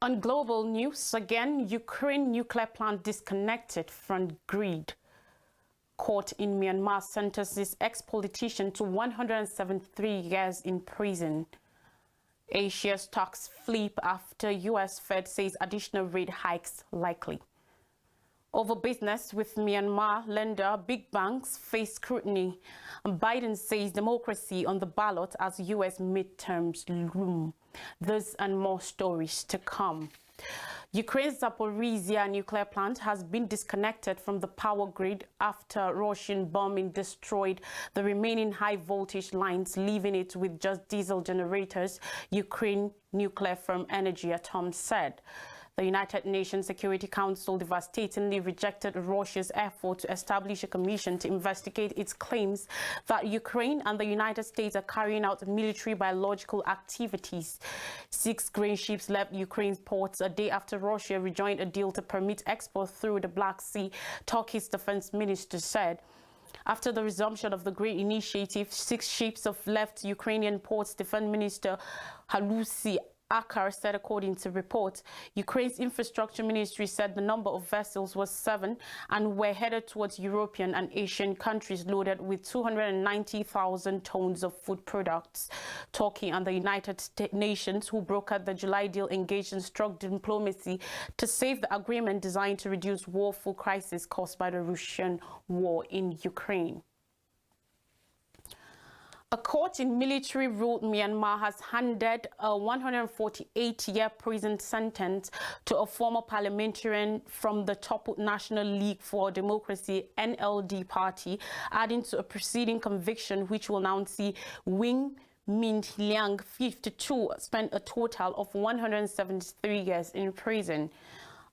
On global news, again, Ukraine nuclear plant disconnected from grid. Court in Myanmar sentences ex-politician to 173 years in prison. Asia stocks flip after U.S. Fed says additional rate hikes likely. Over business with Myanmar lender, big banks face scrutiny. Biden says democracy on the ballot as U.S. midterms loom. This and more stories to come. Ukraine's Zaporizhzhia nuclear plant has been disconnected from the power grid after Russian bombing destroyed the remaining high-voltage lines, leaving it with just diesel generators, Ukraine nuclear firm Energy-Atom said. The United Nations Security Council devastatingly rejected Russia's effort to establish a commission to investigate its claims that Ukraine and the United States are carrying out military biological activities. 6 grain ships left Ukraine's ports a day after Russia rejoined a deal to permit export through the Black Sea, Turkey's defense minister said. After the resumption of the grain initiative, 6 ships have left Ukrainian ports, Defense Minister Halusi Akar said, according to reports. Ukraine's infrastructure ministry said the number of vessels was 7 and were headed towards European and Asian countries loaded with 290,000 tons of food products. Turkey and the United Nations, who brokered the July deal, engaged in strong diplomacy to save the agreement designed to reduce woeful crisis caused by the Russian war in Ukraine. A court in military-ruled Myanmar has handed a 148-year prison sentence to a former parliamentarian from the toppled National League for Democracy (NLD) party, adding to a preceding conviction which will now see Win Myint Liang, 52, spent a total of 173 years in prison.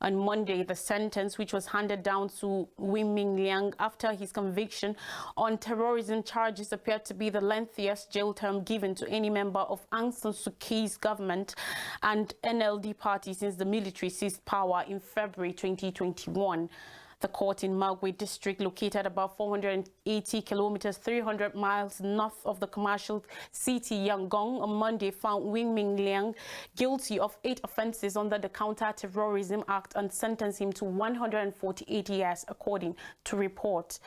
On Monday, the sentence, which was handed down to Win Myint Liang after his conviction on terrorism charges, appeared to be the lengthiest jail term given to any member of Aung San Suu Kyi's government and NLD party since the military seized power in February 2021. The court in Magwe district, located about 480 kilometers, 300 miles north of the commercial city Yangon, on Monday found Win Myint Liang guilty of 8 offenses under the Counter-Terrorism Act and sentenced him to 148 years, according to reports.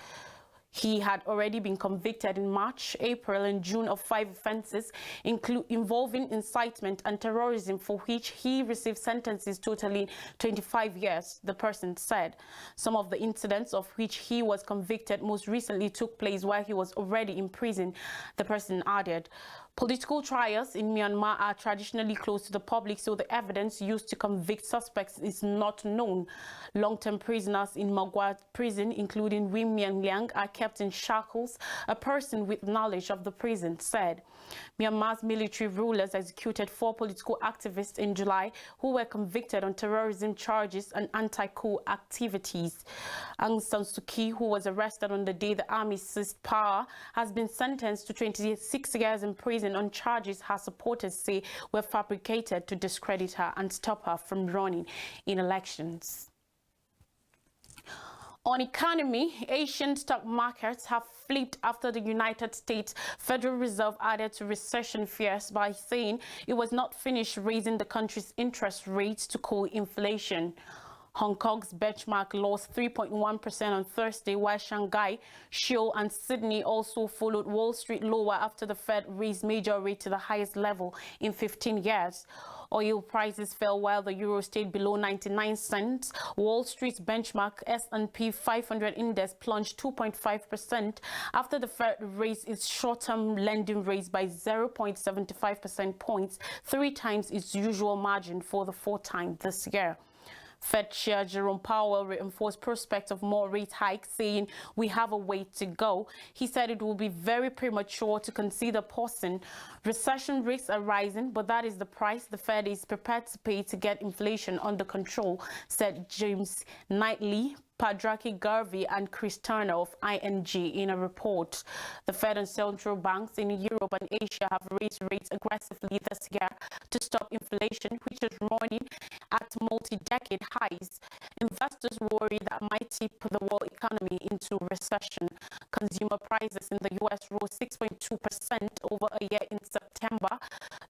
He had already been convicted in March, April, and June of 5 offenses, involving incitement and terrorism, for which he received sentences totaling 25 years, the person said. Some of the incidents of which he was convicted most recently took place while he was already in prison, the person added. Political trials in Myanmar are traditionally closed to the public, so the evidence used to convict suspects is not known. Long-term prisoners in Magwa prison, including Win Myint Liang, are kept in shackles, a person with knowledge of the prison said. Myanmar's military rulers executed 4 political activists in July who were convicted on terrorism charges and anti-coup activities. Aung San Suu Kyi, who was arrested on the day the army seized power, has been sentenced to 26 years in prison on charges her supporters say were fabricated to discredit her and stop her from running in elections. On economy, Asian stock markets have flipped after the United States Federal Reserve added to recession fears by saying it was not finished raising the country's interest rates to cool inflation. Hong Kong's benchmark lost 3.1% on Thursday, while Shanghai, Seoul, and Sydney also followed Wall Street lower after the Fed raised major rate to the highest level in 15 years. Oil prices fell while the euro stayed below 99 cents. Wall Street's benchmark S&P 500 index plunged 2.5% after the Fed raised its short-term lending rates by 0.75% points, 3 times its usual margin for the 4th time this year. Fed Chair Jerome Powell reinforced prospects of more rate hikes, saying we have a way to go. He said it will be very premature to consider pausing. Recession risks are rising, but that is the price the Fed is prepared to pay to get inflation under control, said James Knightley, Padraki Garvey, and Chris Turner of ING in a report. The Fed and central banks in Europe and Asia have raised rates aggressively this year to stop inflation, which is running at multi-decade highs. Investors worry that might tip the world economy into recession. Consumer prices in the U.S. rose 6.2% over a year in September,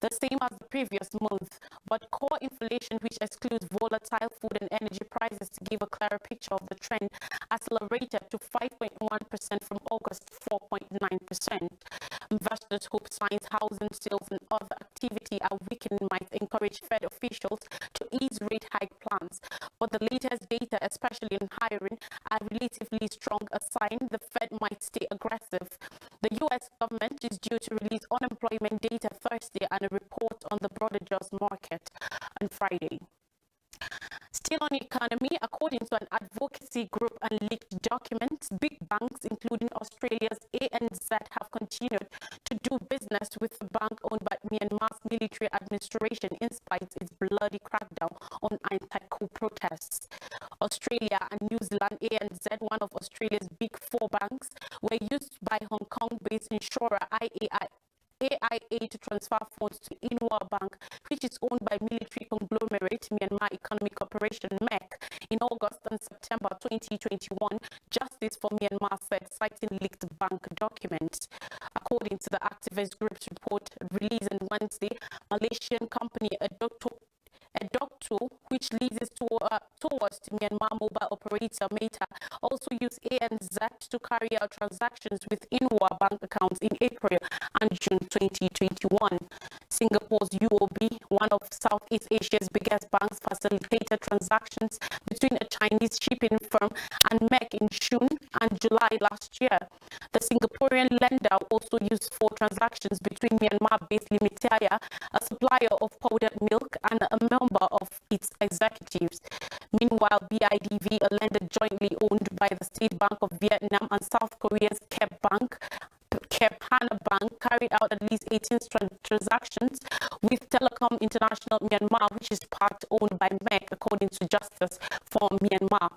the same as the previous month. But core inflation, which excludes volatile food and energy prices, to give a clearer picture of the trend, accelerated to 5.1% from August 4.9%. Investors hope signs housing sales and other activity are weakening might encourage Fed officials to ease rate hike plans. But the latest data, especially in hiring, are relatively strong, a sign the Fed might stay aggressive. The U.S. government is due to release unemployment data Thursday and a report on the broader jobs market on Friday. Still on the economy, according to an advocacy group and leaked documents, big banks, including Australia's ANZ, have continued to do business with the bank owned by Myanmar's military administration in spite of its bloody crackdown on anti-coup protests. Australia and New Zealand ANZ, one of Australia's big four banks, were used by Hong Kong-based insurer AIA to transfer funds to Inwa Bank, which is owned by military conglomerate Myanmar Economic Corporation (MEC). In August and September 2021, Justice for Myanmar said, citing leaked bank documents. According to the activist group's report released on Wednesday, Malaysian company Edotco, which leases towards the Myanmar mobile operator Meta, also used ANZ to carry out transactions with Inwa bank accounts in April and June 2021. Singapore's UOB, one of Southeast Asia's biggest banks, facilitated transactions between a Chinese shipping firm and MEC in June and July last year. The Singaporean lender also used for transactions between Myanmar-based Limitaya, a supplier of powdered milk, and a member of its executives. Meanwhile, BIDV, a lender jointly owned by the State Bank of Vietnam and South Korea's Kep Hana Bank, carried out at least 18 transactions with Telecom International Myanmar, which is part owned by MEC, according to Justice for Myanmar.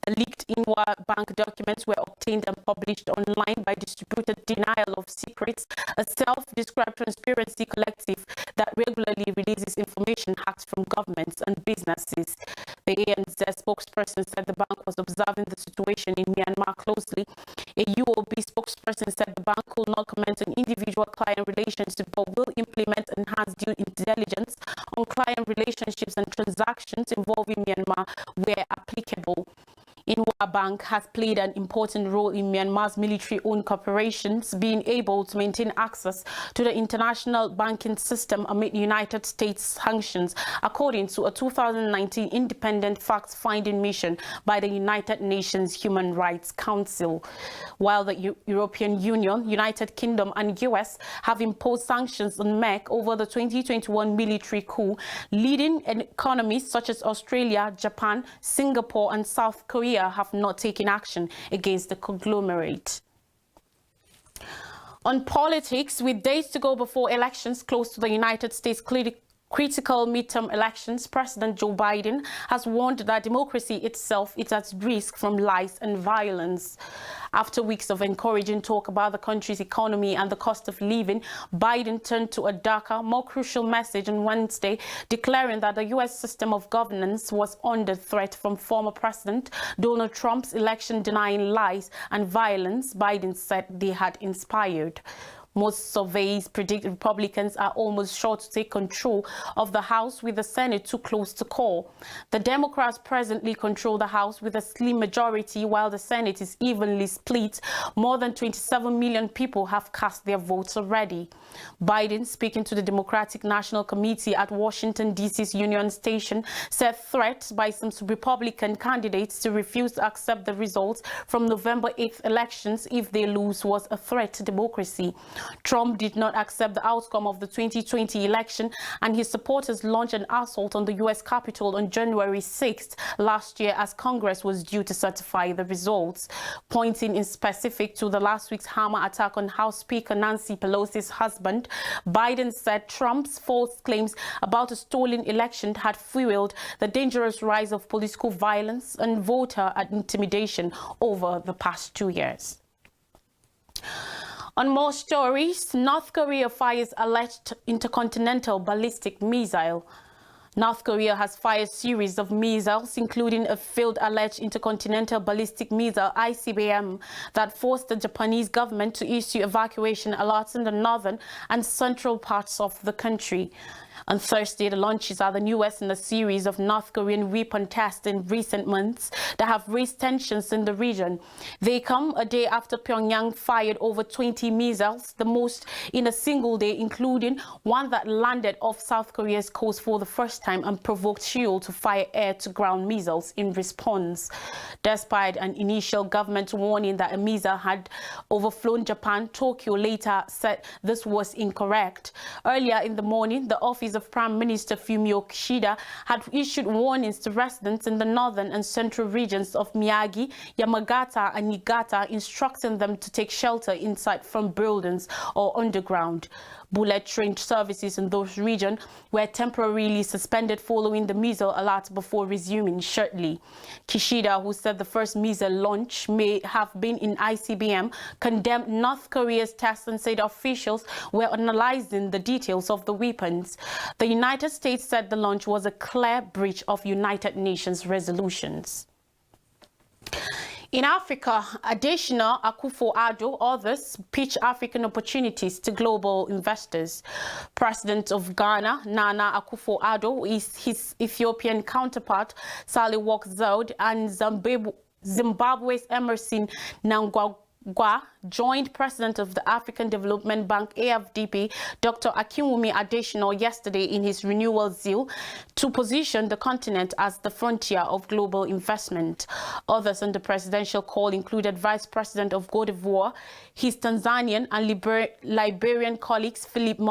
The leaked Inwa Bank documents were obtained and published online by Distributed Denial of Secrets, a self-described transparency collective that regularly releases information hacked from governments and businesses. The ANZ spokesperson said the bank was observing the situation in Myanmar closely. A UOB spokesperson said the bank will not comment on individual client relationships but will implement enhanced due diligence on client relationships and transactions involving Myanmar where applicable. Inwa Bank has played an important role in Myanmar's military-owned corporations being able to maintain access to the international banking system amid United States sanctions, according to a 2019 independent fact-finding mission by the United Nations Human Rights Council. While the European Union, United Kingdom and US have imposed sanctions on MEC over the 2021 military coup, leading economies such as Australia, Japan, Singapore and South Korea have not taken action against the conglomerate. On politics, with days to go before elections close to the United States critical midterm elections, President Joe Biden has warned that democracy itself is at risk from lies and violence. After weeks of encouraging talk about the country's economy and the cost of living, Biden turned to a darker, more crucial message on Wednesday, declaring that the U.S. system of governance was under threat from former President Donald Trump's election-denying lies and violence Biden said they had inspired. Most surveys predict Republicans are almost sure to take control of the House, with the Senate too close to call. The Democrats presently control the House with a slim majority, while the Senate is evenly split. More than 27 million people have cast their votes already. Biden, speaking to the Democratic National Committee at Washington, D.C.'s Union Station, said threats by some Republican candidates to refuse to accept the results from November 8th elections if they lose was a threat to democracy. Trump did not accept the outcome of the 2020 election, and his supporters launched an assault on the U.S. Capitol on January 6th last year as Congress was due to certify the results. Pointing in specific to the last week's hammer attack on House Speaker Nancy Pelosi's husband, Biden said Trump's false claims about a stolen election had fueled the dangerous rise of political violence and voter intimidation over the past 2 years. On more stories, North Korea fires alleged intercontinental ballistic missile. North Korea has fired a series of missiles, including a failed alleged intercontinental ballistic missile ICBM that forced the Japanese government to issue evacuation alerts in the northern and central parts of the country. On Thursday, the launches are the newest in a series of North Korean weapon tests in recent months that have raised tensions in the region. They come a day after Pyongyang fired over 20 missiles, the most in a single day, including one that landed off South Korea's coast for the first time and provoked Seoul to fire air-to-ground missiles in response. Despite an initial government warning that a missile had overflown Japan, Tokyo later said this was incorrect. Earlier in the morning, the office of Prime Minister Fumio Kishida had issued warnings to residents in the northern and central regions of Miyagi, Yamagata and Niigata, instructing them to take shelter inside from buildings or underground. Bullet train services in those regions were temporarily suspended following the missile alert before resuming shortly. Kishida, who said the first missile launch may have been in ICBM, condemned North Korea's tests and said officials were analyzing the details of the weapons. The United States said the launch was a clear breach of United Nations resolutions. In Africa, Adesina Akufo-Addo others pitch African opportunities to global investors. President of Ghana, Nana Akufo-Addo, his Ethiopian counterpart, Sahle-Work Zewde, and Zimbabwe's Emmerson Mnangagwa joined President of the African Development Bank, AFDB, Dr. Akinwumi Adesina, yesterday in his renewal zeal to position the continent as the frontier of global investment. Others on the presidential call included Vice President of Cote d'Ivoire, his Tanzanian and Liberian colleagues Philippe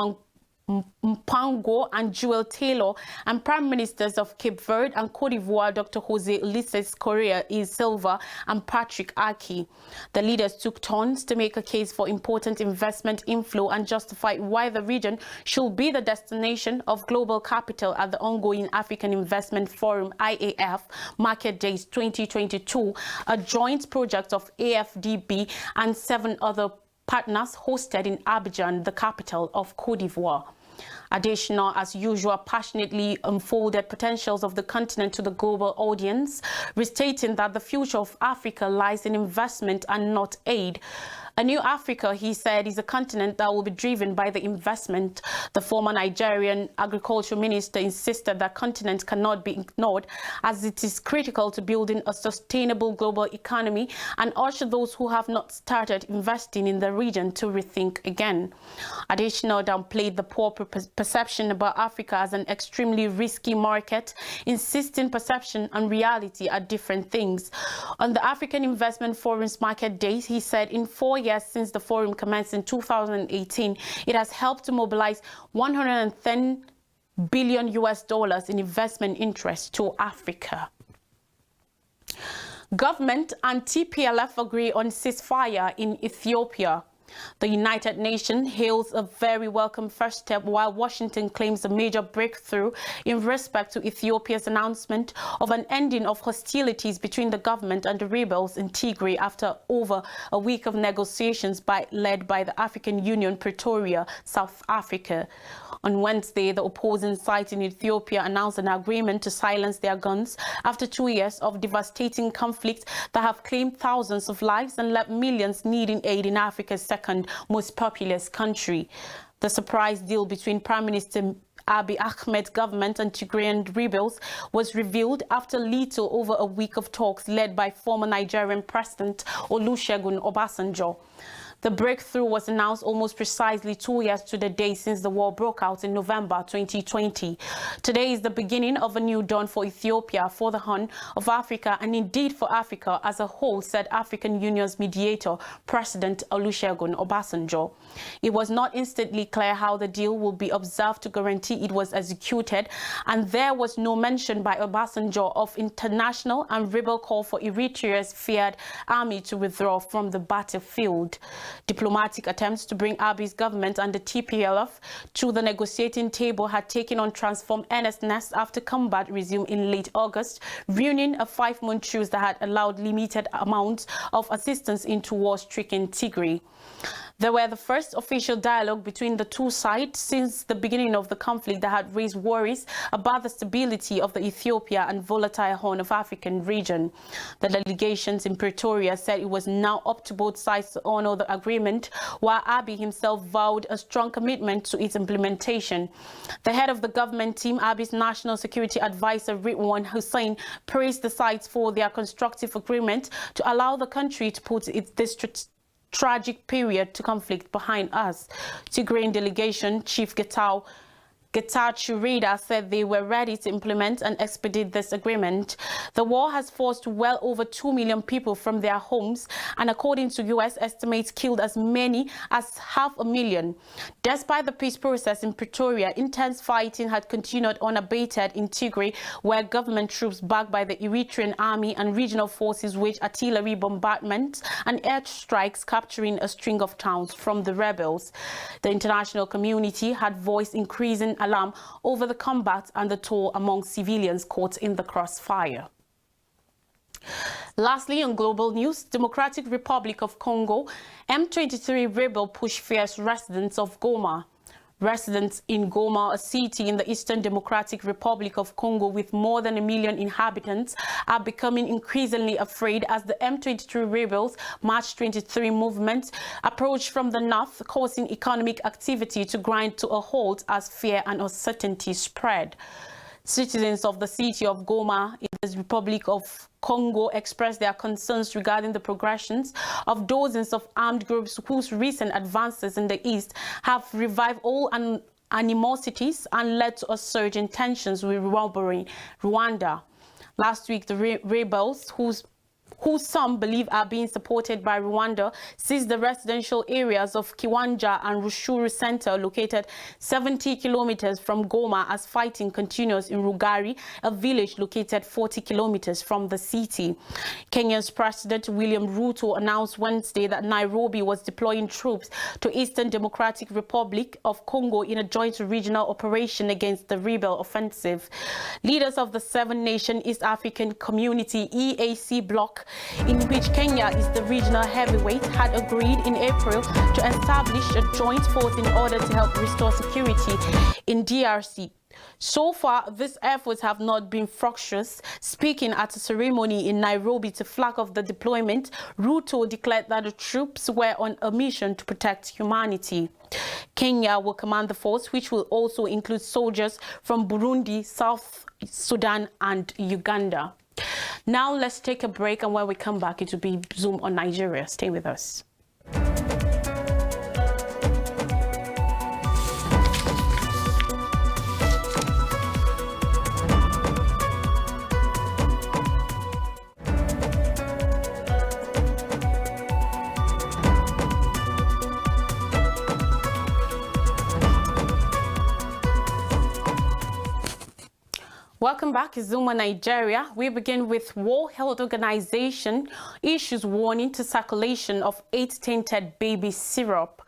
Mpango and Joel Taylor, and Prime Ministers of Cape Verde and Cote d'Ivoire, Dr. Jose Ulisses Correa E. Silva and Patrick Aki. The leaders took turns to make a case for important investment inflow and justify why the region should be the destination of global capital at the ongoing African Investment Forum IAF Market Days 2022, a joint project of AFDB and 7 other partners hosted in Abidjan, the capital of Cote d'Ivoire. Adesina, as usual, passionately unfolded potentials of the continent to the global audience, restating that the future of Africa lies in investment and not aid. A new Africa, he said, is a continent that will be driven by the investment. The former Nigerian agriculture minister insisted that continent cannot be ignored as it is critical to building a sustainable global economy, and urged those who have not started investing in the region to rethink again. Adesina downplayed the poor perception about Africa as an extremely risky market, insisting perception and reality are different things. On the African Investment Forum's Market Days, he said in 4 years since the forum commenced in 2018, it has helped to mobilize $110 billion in investment interest to Africa. Government and TPLF agree on ceasefire in Ethiopia. The United Nations hails a very welcome first step, while Washington claims a major breakthrough in respect to Ethiopia's announcement of an ending of hostilities between the government and the rebels in Tigray after over a week of negotiations led by the African Union, Pretoria, South Africa. On Wednesday, the opposing side in Ethiopia announced an agreement to silence their guns after 2 years of devastating conflicts that have claimed thousands of lives and left millions needing aid in Africa's second most populous country. The surprise deal between Prime Minister Abiy Ahmed's government and Tigrayan rebels was revealed after little over a week of talks led by former Nigerian President Olusegun Obasanjo. The breakthrough was announced almost precisely 2 years to the day since the war broke out in November 2020. Today is the beginning of a new dawn for Ethiopia, for the Horn of Africa, and indeed for Africa as a whole, said African Union's mediator, President Olusegun Obasanjo. It was not instantly clear how the deal will be observed to guarantee it was executed, and there was no mention by Obasanjo of international and rebel call for Eritrea's feared army to withdraw from the battlefield. Diplomatic attempts to bring Abiy's government and the TPLF to the negotiating table had taken on transformed earnestness after combat resumed in late August, ruining a 5-month truce that had allowed limited amounts of assistance into war-stricken Tigray. They were the first official dialogue between the two sides since the beginning of the conflict that had raised worries about the stability of the Ethiopia and volatile Horn of African region. The delegations in Pretoria said it was now up to both sides to honor the agreement, while Abiy himself vowed a strong commitment to its implementation. The head of the government team, Abiy's National Security Advisor Ridwan Hussein, praised the sides for their constructive agreement to allow the country to put this tragic period to conflict behind us. Tigrayan delegation Chief Getachew Reda said they were ready to implement and expedite this agreement. The war has forced well over 2 million people from their homes and, according to U.S. estimates, killed as many as 500,000. Despite the peace process in Pretoria, intense fighting had continued unabated in Tigray, where government troops backed by the Eritrean army and regional forces waged artillery bombardments and airstrikes, capturing a string of towns from the rebels. The international community had voiced increasing alarm over the combat and the toll among civilians caught in the crossfire. Lastly, on global news, Democratic Republic of Congo, M23 rebel push fierce residents of Goma. Residents in Goma, a city in the Eastern Democratic Republic of Congo with more than 1 million inhabitants, are becoming increasingly afraid as the M23 rebels March 23 movement approach from the north, causing economic activity to grind to a halt as fear and uncertainty spread. Citizens of the city of Goma in the Republic of Congo expressed their concerns regarding the progressions of dozens of armed groups whose recent advances in the east have revived all animosities and led to a surge in tensions with Rwanda. Last week, the rebels, who some believe are being supported by Rwanda, seized the residential areas of Kiwanja and Rushuru Center, located 70 kilometers from Goma, as fighting continues in Rugari, a village located 40 kilometers from the city. Kenya's President William Ruto announced Wednesday that Nairobi was deploying troops to Eastern Democratic Republic of Congo in a joint regional operation against the rebel offensive. Leaders of the seven-nation East African Community EAC bloc, in which Kenya is the regional heavyweight, had agreed in April to establish a joint force in order to help restore security in DRC. So far, these efforts have not been fructuous. Speaking at a ceremony in Nairobi to flag off the deployment, Ruto declared that the troops were on a mission to protect humanity. Kenya will command the force, which will also include soldiers from Burundi, South Sudan, and Uganda. Now let's take a break, and when we come back, it will be Zoom on Nigeria. Stay with us. Welcome back to Zoom on Nigeria. We begin with World Health Organization issues warning to circulation of 8 tainted baby syrup.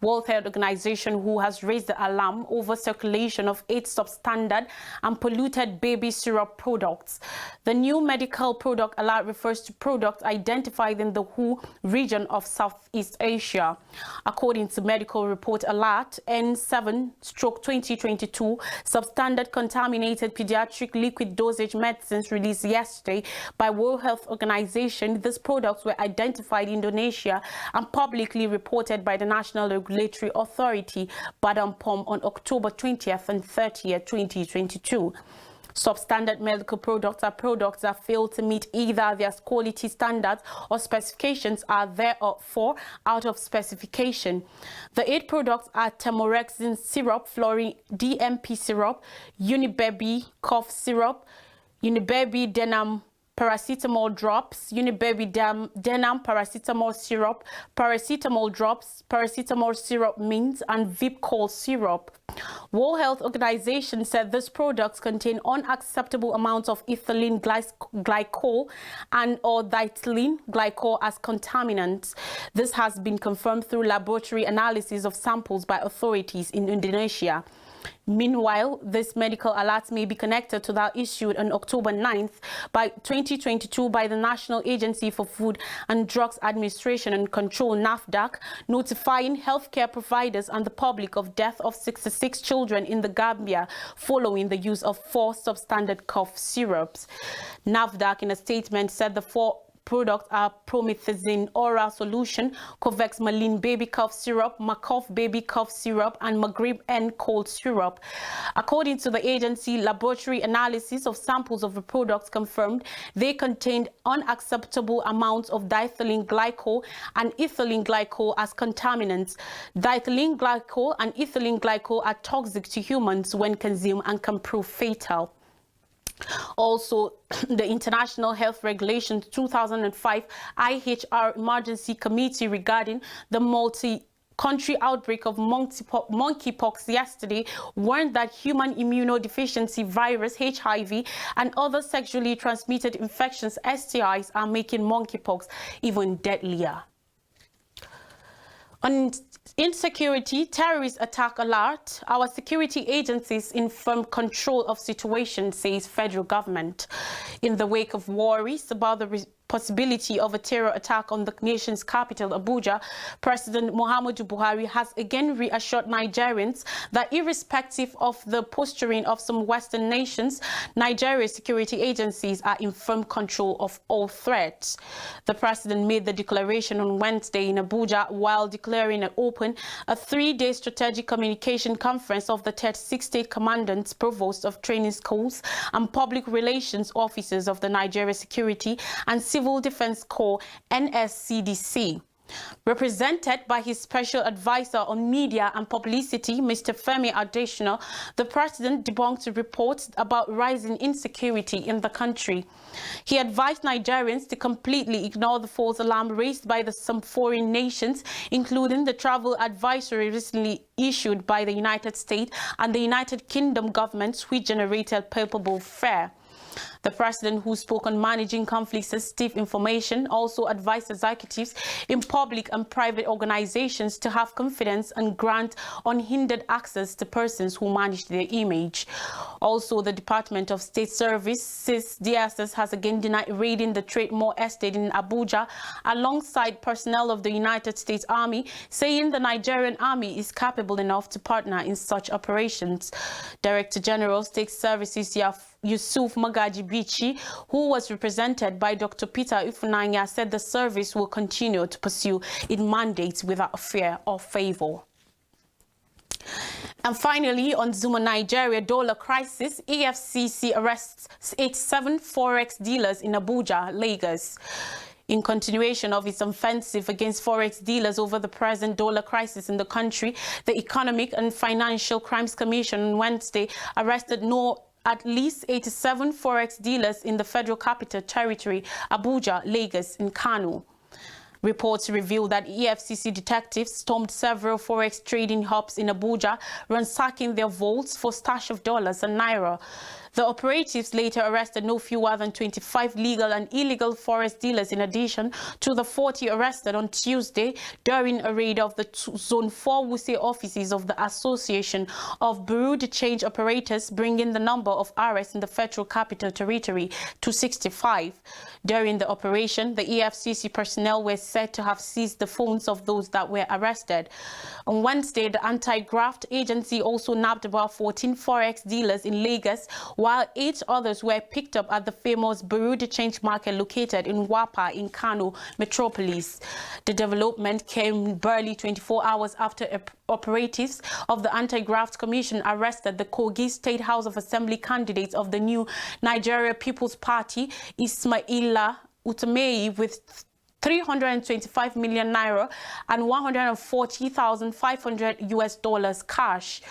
World Health Organization, who has raised the alarm over circulation of 8 substandard and polluted baby syrup products. The new medical product alert refers to products identified in the WHO region of Southeast Asia. According to medical report alert N7/2022, substandard contaminated pediatric liquid dosage medicines released yesterday by World Health Organization. These products were identified in Indonesia and publicly reported by the National Regulatory Authority, Badan POM, on October 20th and 30th, 2022. Substandard medical products are products that fail to meet either their quality standards or specifications are therefore out of specification. The 8 products are Temorexin syrup, Florin DMP syrup, Unibaby cough syrup, Unibaby Denam paracetamol drops, Unibaby Denam paracetamol syrup, paracetamol drops, paracetamol syrup mints, and Vipcol syrup. World Health Organization said these products contain unacceptable amounts of ethylene glycol and or diethylene glycol as contaminants. This has been confirmed through laboratory analysis of samples by authorities in Indonesia. Meanwhile, these medical alerts may be connected to that issued on October 9th by 2022 by the National Agency for Food and Drugs Administration and Control, NAFDAC, notifying healthcare providers and the public of death of 66 children in the Gambia following the use of 4 substandard cough syrups. NAFDAC, in a statement, said the 4 products are promethazine oral solution, Covex Malin baby cough syrup, Macof baby cough syrup, and Maghrib N cold syrup. According to the agency, laboratory analysis of samples of the products confirmed they contained unacceptable amounts of diethylene glycol and ethylene glycol as contaminants. Diethylene glycol and ethylene glycol are toxic to humans when consumed and can prove fatal. Also, the International Health Regulations 2005 IHR Emergency Committee regarding the multi-country outbreak of monkeypox yesterday warned that human immunodeficiency virus, HIV, and other sexually transmitted infections, STIs, are making monkeypox even deadlier. On insecurity, terrorist attack alert, our security agencies in firm control of situation, says federal government. In the wake of worries about the possibility of a terror attack on the nation's capital, Abuja, President Muhammadu Buhari has again reassured Nigerians that irrespective of the posturing of some Western nations, Nigeria's security agencies are in firm control of all threats. The president made the declaration on Wednesday in Abuja while declaring a 3-day strategic communication conference of the 36 state commandants, provosts of training schools, and public relations officers of the Nigeria Security and Civil Defense Corps, NSCDC. Represented by his special advisor on media and publicity, Mr. Femi Adesina, the president debunked reports about rising insecurity in the country. He advised Nigerians to completely ignore the false alarm raised by some foreign nations, including the travel advisory recently issued by the United States and the United Kingdom governments, which generated palpable fear. The president, who spoke on managing conflict-sensitive information, also advised executives in public and private organizations to have confidence and grant unhindered access to persons who manage their image. Also, the Department of State Services, DSS, has again denied raiding the Trademore Estate in Abuja alongside personnel of the United States Army, saying the Nigerian Army is capable enough to partner in such operations. Director General State Services Yusuf Magaji Bichi, who was represented by Dr. Peter Ifunanya, said the service will continue to pursue its mandates without fear or favor. And finally, on Zuma Nigeria dollar crisis, EFCC arrests 87 forex dealers in Abuja, Lagos. In continuation of its offensive against forex dealers over the present dollar crisis in the country, the Economic and Financial Crimes Commission on Wednesday arrested at least 87 forex dealers in the Federal Capital Territory, Abuja, Lagos, and Kano. Reports reveal that EFCC detectives stormed several forex trading hubs in Abuja, ransacking their vaults for stash of dollars and naira. The operatives later arrested no fewer than 25 legal and illegal forex dealers in addition to the 40 arrested on Tuesday during a raid of the Zone 4 Wuse offices of the Association of Bureau de Change Operators, bringing the number of arrests in the Federal Capital Territory to 65. During the operation, the EFCC personnel were said to have seized the phones of those that were arrested. On Wednesday, the Anti-Graft Agency also nabbed about 14 forex dealers in Lagos, while 8 others were picked up at the famous Bureau de Change market located in Wapa in Kano metropolis. The development came barely 24 hours after operatives of the Anti-Graft Commission arrested the Kogi State House of Assembly candidate of the new Nigeria People's Party, Ismaila Utamei, with 325 million naira and $140,500 cash.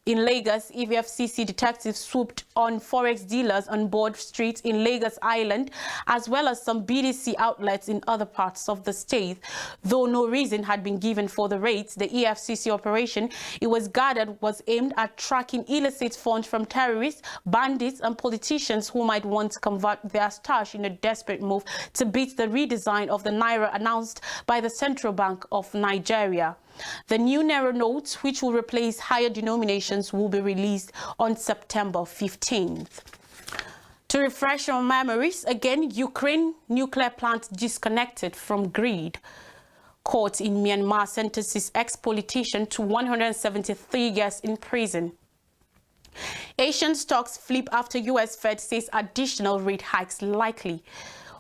In Lagos, EFCC detectives swooped on forex dealers on Board Street in Lagos Island, as well as some BDC outlets in other parts of the state. Though no reason had been given for the raids, the EFCC operation, it was gathered, was aimed at tracking illicit funds from terrorists, bandits, and politicians who might want to convert their stash in a desperate move to beat the redesign of the naira announced by the Central Bank of Nigeria. The new Naira notes, which will replace higher denominations, will be released on September 15th. To refresh our memories, again, Ukraine nuclear plant disconnected from grid. Court in Myanmar sentences ex-politician to 173 years in prison. Asian stocks flip after U.S. Fed says additional rate hikes likely.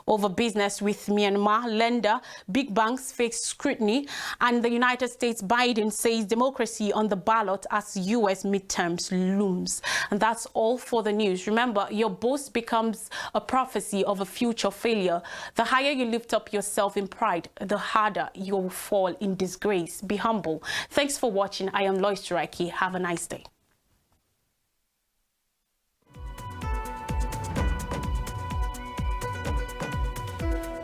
Over business with Myanmar lender, big banks face scrutiny, and the United States Biden says democracy on the ballot as U.S. midterms looms. And that's all for the news. Remember, your boast becomes a prophecy of a future failure. The higher you lift up yourself in pride, the harder you will fall in disgrace. Be humble. Thanks for watching. I am Lois Turaki. Have a nice day.